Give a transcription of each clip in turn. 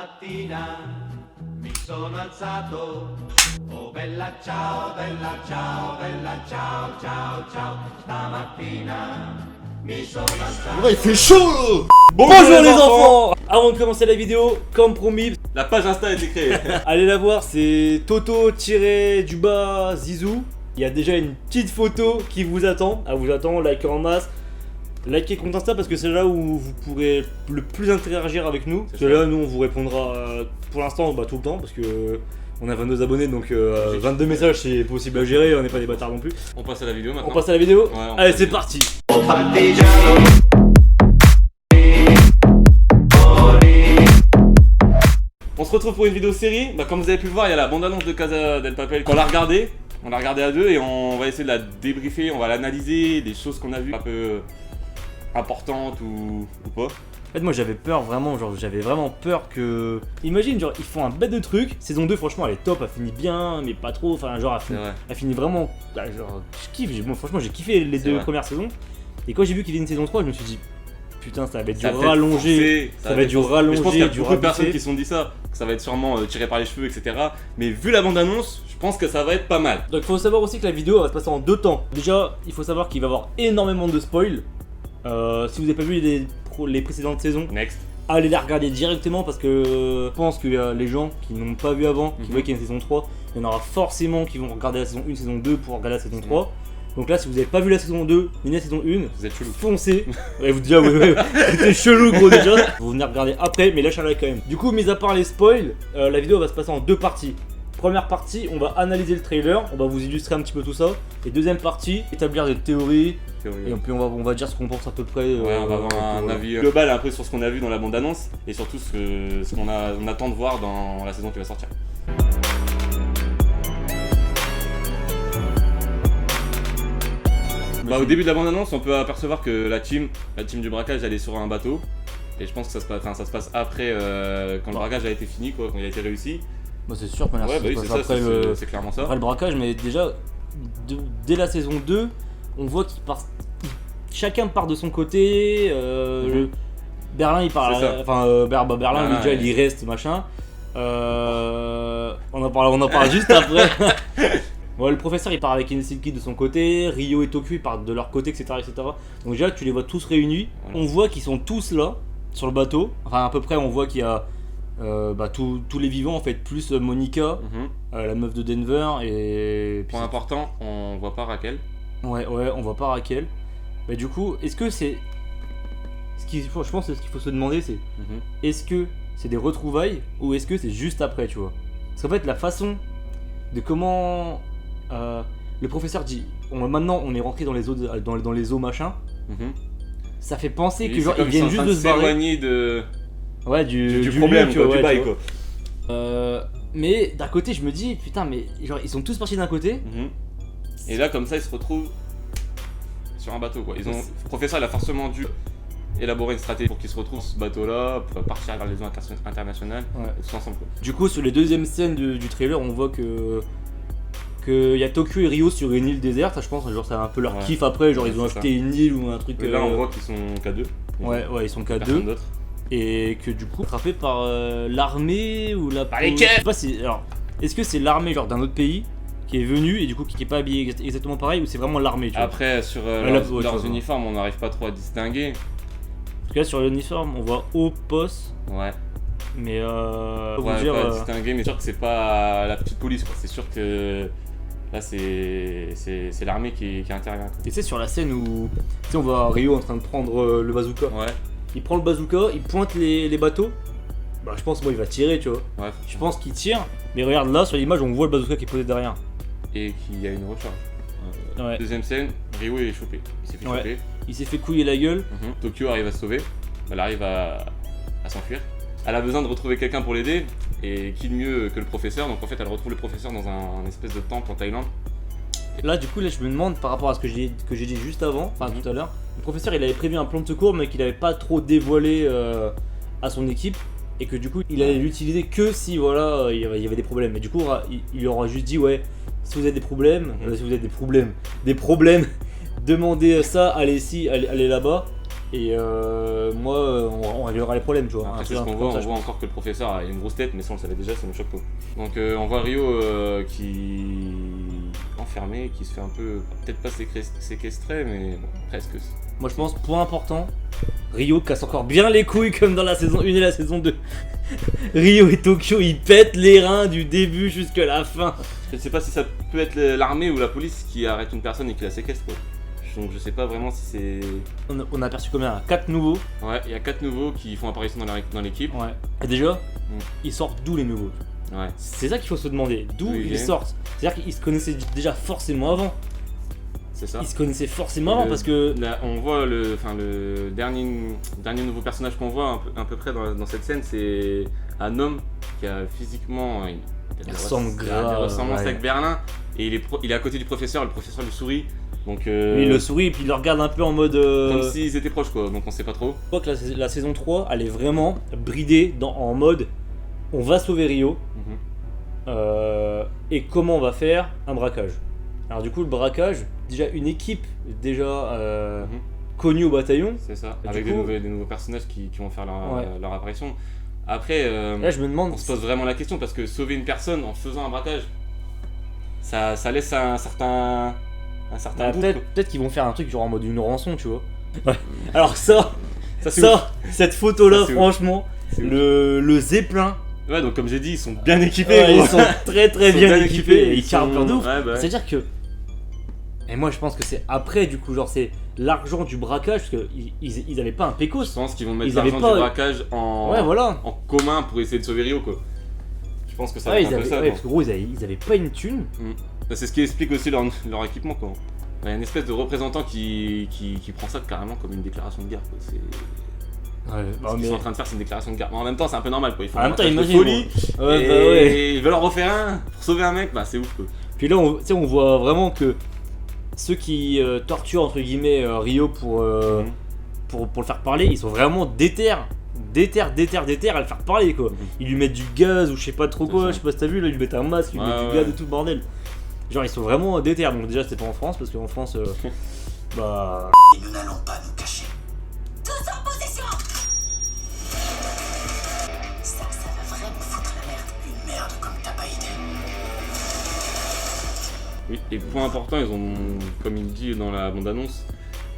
Stamattina mi sono alzato, oh bella ciao, bella ciao, bella ciao, ciao, ciao. Stamattina mi sono alzato. Ouais, il fait chaud là. Bonjour les enfants. Avant de commencer la vidéo, comme promis, La page Insta a été créée. allez la voir, c'est Toto-du-bas Zizou. Il y a déjà une petite photo qui vous attend. Elle vous attend, likez en masse. Likez compte Insta parce que c'est là où vous pourrez le plus interagir avec nous. Parce que là, nous, on vous répondra pour l'instant tout le temps parce que on a 22 abonnés donc 22 messages c'est possible à gérer, on n'est pas des bâtards non plus. On passe à la vidéo maintenant. On passe à la vidéo. Ouais, on allez, passe c'est à la parti. Oh partigiano. On se retrouve pour une vidéo série. Comme vous avez pu le voir, il y a la bande-annonce de Casa del Papel. On l'a regardée à deux et on va essayer de la débriefer, on va l'analyser, des choses qu'on a vues un peu importantes ou pas. En fait, moi j'avais peur vraiment, j'avais vraiment peur que. Imagine, ils font un bête de truc. Saison 2, franchement, elle est top, elle finit bien, mais pas trop. Enfin, elle finit vraiment. Je kiffe, franchement, j'ai kiffé les deux premières saisons. Et quand j'ai vu qu'il y avait une saison 3, je me suis dit, putain, ça va être du rallongé. Ça va être du rallongé. Je pense qu'il y a beaucoup de personnes qui se sont dit ça, que ça va être sûrement tiré par les cheveux, etc. Mais vu la bande-annonce, je pense que ça va être pas mal. Donc, il faut savoir aussi que la vidéo va se passer en deux temps. Déjà, il faut savoir qu'il va y avoir énormément de spoil. Si vous n'avez pas vu les précédentes saisons, Next. allez les regarder directement parce que je pense que les gens qui n'ont pas vu avant, qui voient qu'il y a une saison 3, il y en aura forcément qui vont regarder la saison 1, saison 2 pour regarder la saison 3. Donc là, si vous n'avez pas vu la saison 2, ni la saison 1, vous êtes chelou. Foncez. Ouais, vous dites, ah ouais, c'était chelou gros déjà. Vous venez regarder après, mais lâchez un like quand même. Du coup, mis à part les spoils, la vidéo va se passer en deux parties. Première partie, on va analyser le trailer, on va vous illustrer un petit peu tout ça. Et deuxième partie, établir des théories. Et puis on va dire ce qu'on pense à peu près. Ouais, on va avoir un avis global un peu sur ce qu'on a vu dans la bande-annonce et surtout ce qu'on attend de voir dans la saison qui va sortir. Au début de la bande-annonce, on peut apercevoir que la team du braquage, elle est sur un bateau. Et je pense que ça se passe après, quand le braquage a été fini, quand il a été réussi. Bah c'est sûr, c'est clairement ça. Après le braquage, mais déjà, dès la saison 2, on voit qu'ils partent. Chacun part de son côté. Berlin, il part. Berlin, lui, déjà, il y reste, machin. On en parle juste après. Ouais, le professeur il part avec Insilki de son côté, Ryo et Tokyo ils partent de leur côté, etc., etc. Donc déjà tu les vois tous réunis, on voit qu'ils sont tous là, sur le bateau. Enfin à peu près on voit qu'il y a tous les vivants en fait, plus Monica, la meuf de Denver et... Point important, on voit pas Raquel. Ouais, on voit pas Raquel. Mais du coup, est-ce que c'est... Je pense que ce qu'il faut se demander c'est, est-ce que c'est des retrouvailles ou est-ce que c'est juste après, tu vois? Parce qu'en fait la façon de comment... le professeur dit maintenant on est rentré dans les eaux dans les eaux machin. Ça fait penser que genre ils viennent juste de se barrer de... ouais, du problème, tu vois, du bail quoi. Mais d'un côté je me dis putain mais genre ils sont tous partis d'un côté. Et là comme ça ils se retrouvent sur un bateau quoi. Le professeur il a forcément dû élaborer une stratégie pour qu'ils se retrouvent sur ce bateau là, pour partir vers les eaux internationales, tous ensemble quoi. Du coup sur les deuxièmes scènes du trailer on voit que y a Tokyo et Ryo sur une île déserte, ça je pense, genre c'est un peu leur kiff après, genre ils ont acheté une île ou un truc. Là on voit qu'ils sont K2. Ouais, ils sont K2. Et que du coup attrapés par l'armée ou la. Par les je sais pas si. Alors, est-ce que c'est l'armée genre d'un autre pays qui est venu et du coup qui est pas habillé exactement pareil ou c'est vraiment l'armée, tu vois. Après sur leurs uniformes on n'arrive pas trop à distinguer. En tout cas sur l'uniforme on voit haut poste. Ouais. Mais on dire, pas distinguer, mais sûr que c'est pas la petite police quoi. C'est sûr que là c'est l'armée qui intervient. Et tu sais sur la scène où on voit Ryo en train de prendre le bazooka. Ouais. Il prend le bazooka, il pointe les bateaux. Bah je pense il va tirer, tu vois. Ouais. Je pense qu'il tire, mais regarde là sur l'image on voit le bazooka qui est posé derrière. Et qu'il y a une recharge. Ouais. Deuxième scène, Ryo est chopé. Il s'est fait choper. Il s'est fait couiller la gueule. Tokyo arrive à se sauver. Elle arrive à s'enfuir. Elle a besoin de retrouver quelqu'un pour l'aider, et qui de mieux que le professeur, donc en fait elle retrouve le professeur dans un espèce de temple en Thaïlande. Et là du coup je me demande par rapport à ce que j'ai dit juste avant, enfin tout à l'heure, le professeur il avait prévu un plan de secours mais qu'il avait pas trop dévoilé à son équipe, et que du coup il allait l'utiliser que si voilà il y avait des problèmes, et du coup il leur aura juste dit ouais, si vous avez des problèmes, demandez ça, allez ici, allez là-bas. Et moi, on réglera les problèmes, tu vois. Après, Un c'est truc ce qu'on comme voit, ça, on je voit pense. encore que le professeur a une grosse tête, mais ça on le savait déjà, ça me choque pas. Donc on voit Rio qui enfermé, qui se fait un peu, peut-être pas séquestré, mais bon, presque. Moi, je pense, point important, Rio casse encore bien les couilles comme dans la saison 1 et la saison 2. Rio et Tokyo, ils pètent les reins du début jusqu'à la fin. Je ne sais pas si ça peut être l'armée ou la police qui arrête une personne et qui la séquestre, quoi. Donc je sais pas vraiment si c'est... On a aperçu combien 4 nouveaux. Ouais, il y a 4 nouveaux qui font apparition dans l'équipe. Ouais. Et déjà, ils sortent d'où les nouveaux? Ouais. C'est ça qu'il faut se demander, d'où D'où ils ils viennent. sortent. C'est-à-dire qu'ils se connaissaient déjà forcément avant. C'est ça. Ils se connaissaient forcément avant Le- parce que... Là, on voit le dernier nouveau personnage qu'on voit à peu près dans cette scène, c'est un homme qui a physiquement Il ressemble il a des grave, ressemblances ouais. avec Berlin, et il est à côté du professeur, le professeur lui sourit, donc Lui, il le sourit et puis il le regarde un peu en mode... comme s'ils étaient proches, quoi, donc on sait pas trop. Je crois que la saison 3, elle est vraiment bridée en mode on va sauver Rio Mhm. et comment on va faire un braquage. Alors du coup, le braquage, déjà une équipe déjà Mhm. connue au bataillon. C'est ça, Et avec du coup- des nouveaux personnages qui vont faire Ouais. leur apparition. Après, Là, je me demande... on se pose vraiment la question, parce que sauver une personne en faisant un braquage, ça laisse un certain Bah, doute, peut-être quoi. qu'ils vont faire un truc genre en mode une rançon, tu vois. Ouais. Alors ça, c'est ouf. cette photo-là, Ça, c'est ouf. franchement, C'est ouf. le zeppelin, Ouais, donc comme j'ai dit, ils sont bien équipés, ouais, gros. ils sont très très Ils sont bien équipés et ils sont- carburent de ouf. Ouais, bah ouais. C'est-à-dire que... Et moi je pense que c'est après du coup, genre c'est l'argent du braquage, parce qu'ils avaient pas un pécos. Je pense qu'ils vont mettre Ils avaient l'argent pas- du braquage en... Ouais voilà. en commun pour essayer de sauver Rio, quoi. Je pense que ça va Ouais, être ils un peu avaient, ça, ouais, quoi. parce que gros ils avaient pas une thune. Bah, c'est ce qui explique aussi leur équipement, quoi. Il y a une espèce de représentant qui prend ça carrément comme une déclaration de guerre, quoi. C'est... Ouais, Ce qu'ils sont en train de faire, c'est une déclaration de guerre. Mais en même temps, c'est un peu normal, quoi. Ils font En un même temps, braquage de imagine, folie, Ouais, et bah ouais. ils veulent en refaire un pour sauver un mec, bah c'est ouf, quoi. Puis là tu sais, on voit vraiment que ceux qui torturent entre guillemets Rio pour le faire parler, ils sont vraiment déter à le faire parler quoi. Ils lui mettent du gaz ou je sais pas trop C'est quoi, ça. je sais pas si t'as vu là, ils lui mettent un masque, ils lui mettent Ouais, du gaz ouais. et tout le bordel. Genre ils sont vraiment déter, donc déjà c'était pas en France parce qu'en France bah... Et nous n'allons pas nous cacher. Tous en position! Ça va vraiment foutre la merde. Une merde comme t'as pas idée. Oui, et point important, ils ont, comme il dit dans la bande-annonce,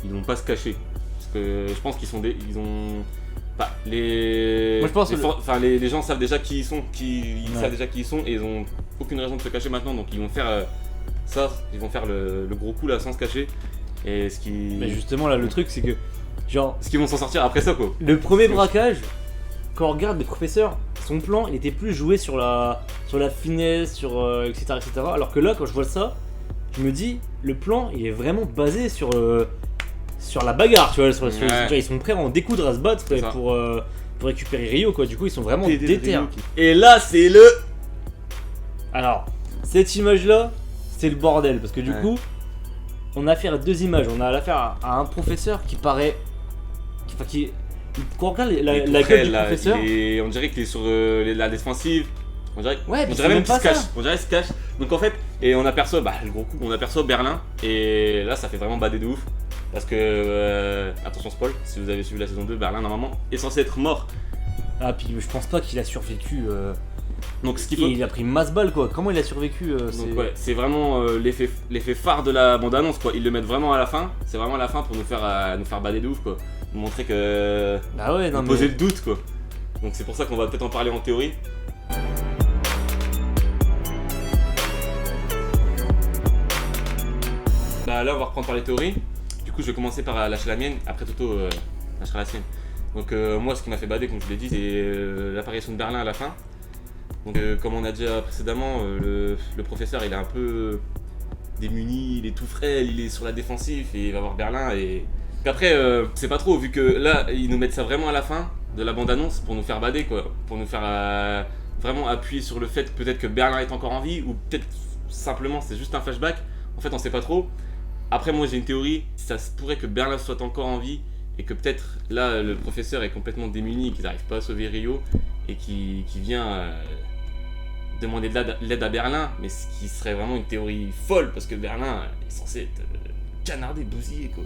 ils vont pas se cacher. Parce que je pense qu'ils sont ils ont... Enfin, Moi, je pense que les gens savent déjà qui ils sont, ils Ouais. savent déjà qui ils sont, et ils ont aucune raison de se cacher maintenant, donc ils vont faire ça, ils vont faire le gros coup là sans se cacher. Et ce qui... Mais justement là le truc c'est que genre ce qu'ils vont s'en sortir après ça, quoi. le premier C'est- braquage, quand on regarde le professeur, son plan il était plus joué sur la finesse, sur etc., etc. Alors que là quand je vois ça, je me dis le plan il est vraiment basé sur la bagarre, tu vois, Ouais. genre, ils sont prêts à en découdre, à se battre C'est ça. pour récupérer Rio quoi. Du coup ils sont vraiment T'es des déter. Rio qui- Et là, c'est le... Alors cette image là, c'est le bordel parce que du Ouais. coup on a affaire à deux images. On a affaire à un professeur qui paraît, quand on regarde Il est tout la près, gueule du là, professeur. on dirait qu'il est sur la défensive. On dirait, Ouais, on puis dirait c'est même même qu'il pas se cache. ça. On dirait qu'il se cache. Donc en fait, et on aperçoit, le gros coup, on aperçoit Berlin. Et là, ça fait vraiment bader de ouf. Parce que, attention spoil, si vous avez suivi la saison 2, Berlin normalement est censé être mort. Ah puis je pense pas qu'il a survécu. Donc ce qu'il faut. Il a pris masse balle quoi. Comment il a survécu Donc ouais, c'est vraiment l'effet phare de la bande-annonce, quoi. Ils le mettent vraiment à la fin. C'est vraiment à la fin pour nous faire bader de ouf, quoi. Nous montrer que... Bah ouais, non nous mais... poser le doute, quoi. Donc c'est pour ça qu'on va peut-être en parler en théorie. Bah là on va reprendre par les théories. Du coup je vais commencer par lâcher la mienne, après Toto lâchera la sienne. Donc moi ce qui m'a fait bader comme je vous l'ai dit c'est l'apparition de Berlin à la fin. Donc comme on a dit précédemment, le professeur il est un peu démuni, il est tout frêle, il est sur la défensive et il va voir Berlin et... Après c'est pas trop vu que là ils nous mettent ça vraiment à la fin de la bande-annonce pour nous faire bader quoi, pour nous faire vraiment appuyer sur le fait peut-être que Berlin est encore en vie ou peut-être simplement c'est juste un flashback. En fait on sait pas trop. Après moi j'ai une théorie, ça se pourrait que Berlin soit encore en vie et que peut-être là le professeur est complètement démuni et qu'ils n'arrivent pas à sauver Rio et qui vient demander de l'aide à Berlin, mais ce qui serait vraiment une théorie folle parce que Berlin est censé être canardé, bousillé quoi.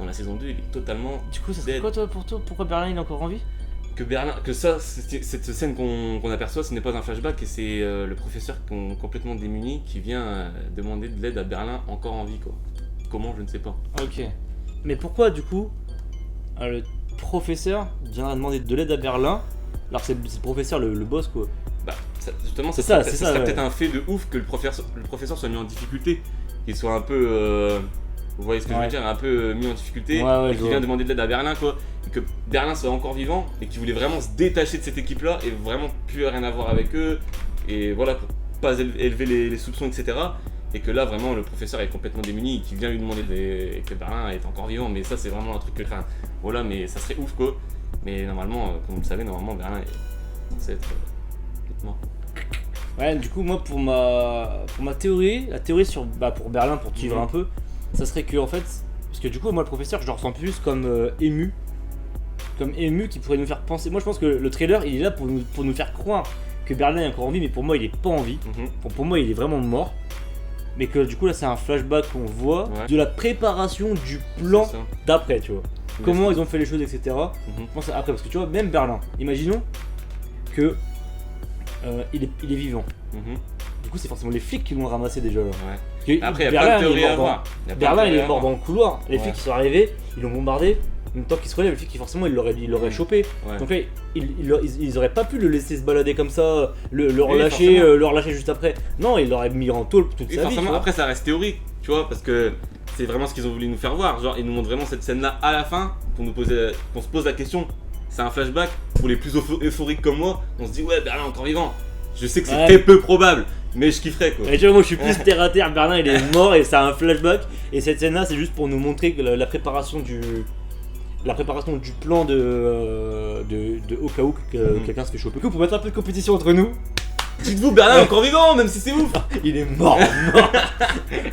dans la saison 2, il est totalement Du coup, ça serait dead. quoi toi pour toi? Pourquoi Berlin il est encore en vie? Que ça, cette scène qu'on aperçoit, ce n'est pas un flashback et c'est le professeur complètement démuni qui vient demander de l'aide à Berlin encore en vie quoi. Comment, je ne sais pas. Ok. Mais pourquoi du coup le professeur viendra demander de l'aide à Berlin alors que c'est le professeur le boss quoi? Bah, justement, C'est ça ça, serait ouais. peut-être un fait de ouf que le professeur soit mis en difficulté, qu'il soit un peu, vous voyez ce que je Ouais. veux dire, un peu mis en difficulté, Ouais, et je qu'il vois. vient demander de l'aide à Berlin quoi, et que Berlin soit encore vivant, et qu'il voulait vraiment se détacher de cette équipe-là, et vraiment plus rien à voir avec eux, et voilà, pour pas élever les soupçons, etc. Et que là, vraiment, le professeur est complètement démuni, et qu'il vient lui demander et que Berlin est encore vivant, mais ça, c'est vraiment un truc que, enfin, voilà, mais ça serait ouf quoi. Mais normalement, comme vous le savez, normalement, Berlin est censé être mort. Ouais, du coup, moi, pour ma théorie, la théorie sur, pour Berlin, pour te suivre un peu, ça serait que, en fait, parce que du coup, moi, le professeur, je le ressens plus comme ému. Comme ému qui pourrait nous faire penser. Moi, je pense que le trailer, il est là pour nous faire croire que Berlin est encore en vie, mais pour moi, il est pas en vie. Pour moi, il est vraiment mort. Mais que du coup, là, c'est un flashback qu'on voit Ouais. de la préparation du plan C'est ça. d'après, tu vois. Comment ils ont fait les choses, etc. Mhm. Je pense après, parce que tu vois, même Berlin, imaginons que il est vivant. Mhm. Du coup, c'est forcément les flics qui l'ont ramassé déjà là. Ouais. Parce que Après, il y a Berlin, plein de il est théories à mort dans- voir. Il y a plein de Berlin, il théories est à mort voir. dans le couloir. Les Ouais. flics qui sont arrivés, ils l'ont bombardé. En même temps qu'ils se relèvent, les flics qui forcément ils l'auraient chopé. Ouais. Donc là, ils auraient pas pu le laisser se balader comme ça, le relâcher, forcément. le relâcher juste après. Non, ils l'auraient mis en taupe toute Et sa vie. tu forcément, vois. après, ça reste théorique, tu vois, parce que c'est vraiment ce qu'ils ont voulu nous faire voir. Genre, ils nous montrent vraiment cette scène-là à la fin pour qu'on se pose la question. C'est un flashback. Pour les plus euphoriques comme moi, on se dit, ouais, Berlin est encore vivant. Je sais que c'est Ouais. très peu probable, mais je kifferais quoi. Et tu vois, moi je suis plus terre à terre, Berlin il est mort et c'est un flashback. Et cette scène là, c'est juste pour nous montrer que la préparation du plan de au cas où quelqu'un se fait choper. Pour mettre un peu de compétition entre nous, Dites-vous, Berlin est encore vivant, même si c'est ouf. il est mort.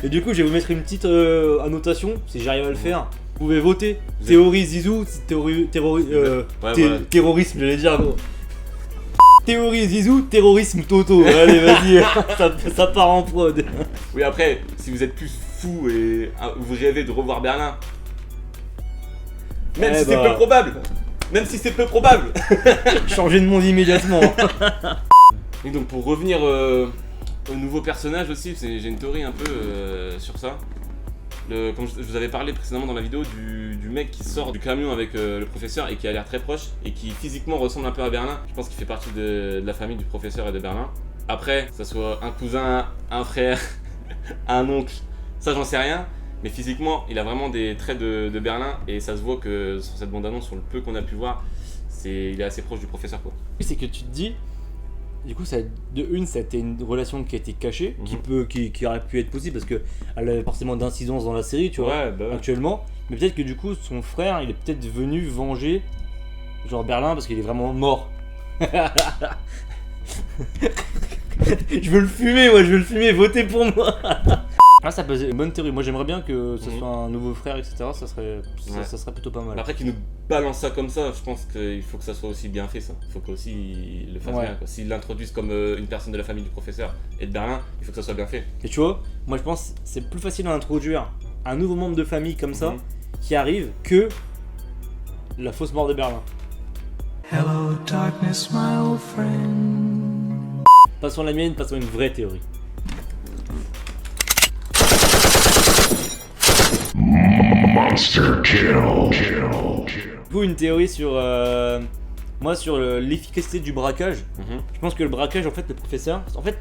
Et du coup, je vais vous mettre une petite annotation si j'arrive à le faire. Vous pouvez voter. Vous Théorie Zizou, Ouais, voilà. terrorisme, j'allais dire gros. Théorie Zizou, terrorisme Toto. Allez, vas-y, ça part en prod. Oui, après, si vous êtes plus fou et vous rêvez de revoir Berlin, même si c'est peu probable, même si c'est peu probable. Changer de monde immédiatement. Et donc pour revenir au nouveau personnage aussi, j'ai une théorie un peu sur ça. Comme je vous avais parlé précédemment dans la vidéo du mec qui sort du camion avec le professeur et qui a l'air très proche et qui physiquement ressemble un peu à Berlin. Je pense qu'il fait partie de la famille du professeur et de Berlin. Après, que ça soit un cousin, un frère, un oncle, ça j'en sais rien. Mais physiquement, il a vraiment des traits de Berlin et ça se voit que sur cette bande-annonce, sur le peu qu'on a pu voir, il est assez proche du professeur quoi. C'est que tu te dis, du coup, ça a été une relation qui a été cachée, qui aurait pu être possible parce que elle avait forcément d'incidence dans la série, tu vois, bah ouais. actuellement. Mais peut-être que du coup, son frère, il est peut-être venu venger, genre Berlin, parce qu'il est vraiment mort. Je veux le fumer, votez pour moi. Ah, ça peut être une bonne théorie. Moi, j'aimerais bien que ce soit un nouveau frère, etc. Ça serait plutôt pas mal. Après qu'il nous balance ça comme ça, je pense qu'il faut que ça soit aussi bien fait ça. Il faut qu'aussi il le fasse bien quoi. S'ils l'introduisent comme une personne de la famille du professeur et de Berlin, il faut que ça soit bien fait. Et tu vois, moi je pense que c'est plus facile d'introduire un nouveau membre de famille comme ça qui arrive que la fausse mort de Berlin. Hello, darkness, my old friend. Passons à la mienne, passons à une vraie théorie. Monster kill. Du coup, une théorie sur moi sur l'efficacité du braquage. Je pense que le braquage, en fait, le professeur. En fait,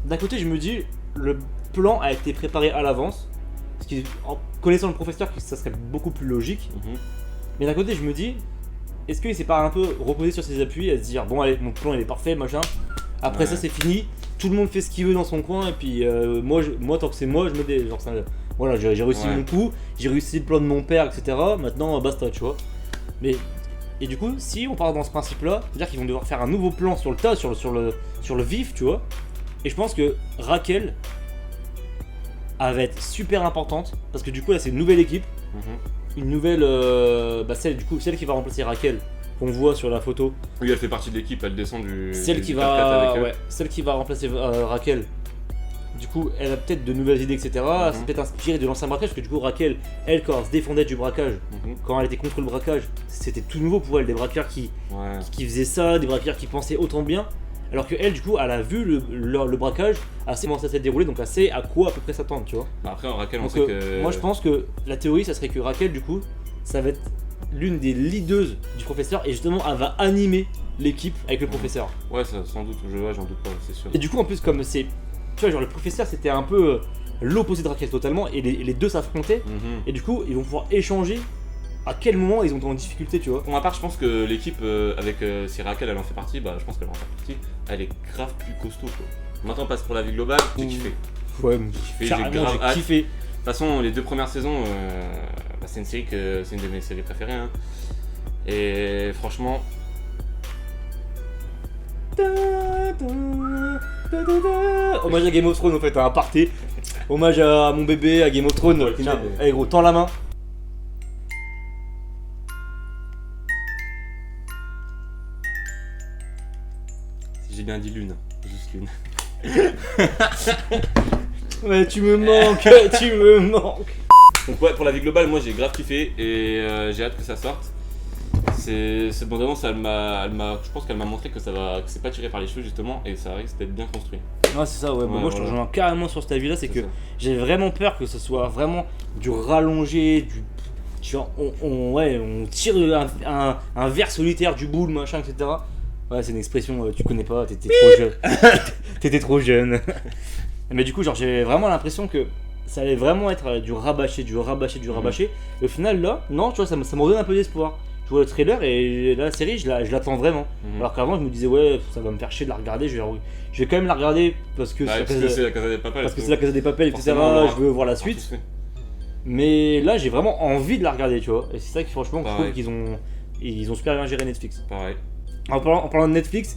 d'un côté, je me dis le plan a été préparé à l'avance. Ce qui, en connaissant le professeur, ça serait beaucoup plus logique. Mais d'un côté, je me dis, est-ce qu'il s'est pas un peu reposé sur ses appuis à se dire bon, allez, mon plan il est parfait, machin. Après ça, c'est fini. Tout le monde fait ce qu'il veut dans son coin et puis moi tant que c'est moi, je me dis genre ça. Voilà, j'ai réussi mon coup, j'ai réussi le plan de mon père, etc. Maintenant, basta, tu vois. Mais et du coup, si on part dans ce principe-là, c'est-à-dire qu'ils vont devoir faire un nouveau plan sur le tas, sur le vif, tu vois. Et je pense que Raquel elle va être super importante parce que du coup là, c'est une nouvelle équipe, une nouvelle, celle qui va remplacer Raquel qu'on voit sur la photo. Oui, elle fait partie de l'équipe, elle descend du. Celle qui du 4x4 va, avec eux. celle qui va remplacer Raquel. Du coup, elle a peut-être de nouvelles idées, etc. Elle s'est peut-être inspirée de l'ancien braquage, parce que du coup, Raquel, elle, quand elle se défendait du braquage, quand elle était contre le braquage, c'était tout nouveau pour elle, des braqueurs qui faisaient ça, des braqueurs qui pensaient autant bien. Alors que elle, du coup, elle a vu le braquage, elle sait comment ça s'est déroulé, donc elle sait à quoi à peu près s'attendre, tu vois. Bah après, Raquel, on Donc, sait que. moi, je pense que la théorie, ça serait que Raquel, du coup, ça va être l'une des leaders du professeur, et justement, elle va animer l'équipe avec le professeur. Ouais, ça, sans doute, j'en doute pas, c'est sûr. Et du coup, en plus, comme c'est. Tu vois, genre, le professeur, c'était un peu l'opposé de Raquel totalement, et les deux s'affrontaient, et du coup, ils vont pouvoir échanger à quel moment ils ont été en difficulté, tu vois. Pour ma part, je pense que l'équipe, avec si Raquel elle en fait partie, bah je pense qu'elle en fait partie, elle est grave plus costaud quoi. Maintenant, on passe pour la vie globale, j'ai kiffé. Ouais, J'ai carrément, grave j'ai hâte. kiffé. De toute façon, les 2 premières saisons, bah, c'est une série c'est une de mes séries préférées. Hein. Et franchement, Hommage à Game of Thrones, en fait, un aparté. Hommage à mon bébé, à Game of Thrones. Ouais, tiens, mais- Allez, gros, tends la main. si j'ai bien dit lune, juste lune. Ouais, tu me manques, tu me manques. Donc ouais, pour la vie globale, moi j'ai grave kiffé et j'ai hâte que ça sorte. Cette bande-annonce, je pense qu'elle m'a montré que c'est pas tiré par les cheveux justement et ça risque d'être bien construit. Ouais, c'est ça, ouais. Moi, je te voilà. rejoins carrément sur cet avis-là. C'est que ça. j'ai vraiment peur que ce soit vraiment du rallongé, du. Genre, on tire un ver solitaire du boule, machin, etc. Ouais, c'est une expression, tu connais pas, t'étais trop jeune. T'étais trop jeune. Mais du coup, genre, j'ai vraiment l'impression que ça allait vraiment être du rabâché. Et au final, là, non, tu vois, ça me redonne un peu d'espoir. Je vois le trailer et la série, je l'attends vraiment. Alors qu'avant, je me disais, ouais, ça va me faire chier de la regarder. Je vais quand même la regarder parce que Ouais, parce que c'est la Casa des Papel. parce que c'est la Casa des Papel, etc. Forcément, Je veux voir la suite. Mais là, j'ai vraiment envie de la regarder, tu vois. Et c'est ça que franchement, je trouve qu'ils ont super bien géré Netflix. Pareil. En parlant de Netflix,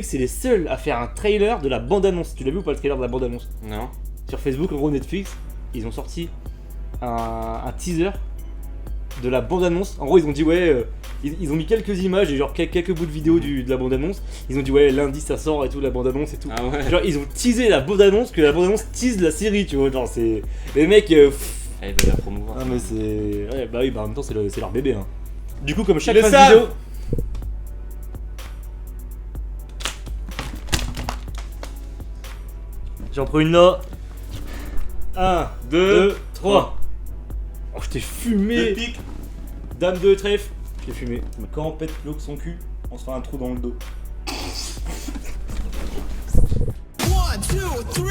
c'est les seuls à faire un trailer de la bande-annonce. Tu l'as vu ou pas le trailer de la bande-annonce? Non. Sur Facebook, en gros, Netflix, ils ont sorti un teaser de la bande-annonce. En gros, ils ont dit, ouais, ils ont mis quelques images et genre quelques bouts de vidéo de la bande-annonce. Ils ont dit, ouais, lundi ça sort et tout, la bande-annonce et tout. Ah ouais. Genre, ils ont teasé la bande-annonce, que la bande-annonce tease la série, tu vois. Genre, c'est. Les mecs. Elle va la promouvoir. Ah, mais c'est. Ouais, bah oui, bah en même temps, c'est leur bébé, hein. Du coup, comme chaque Ils le phase savent. vidéo. J'en prends une là. 1, 2, 3. Oh, je t'ai fumé. pique. Dame de trèfle. Je t'ai fumé. Mais quand on pète l'eau que son cul, on se fait un trou dans le dos. 1, 2, 3,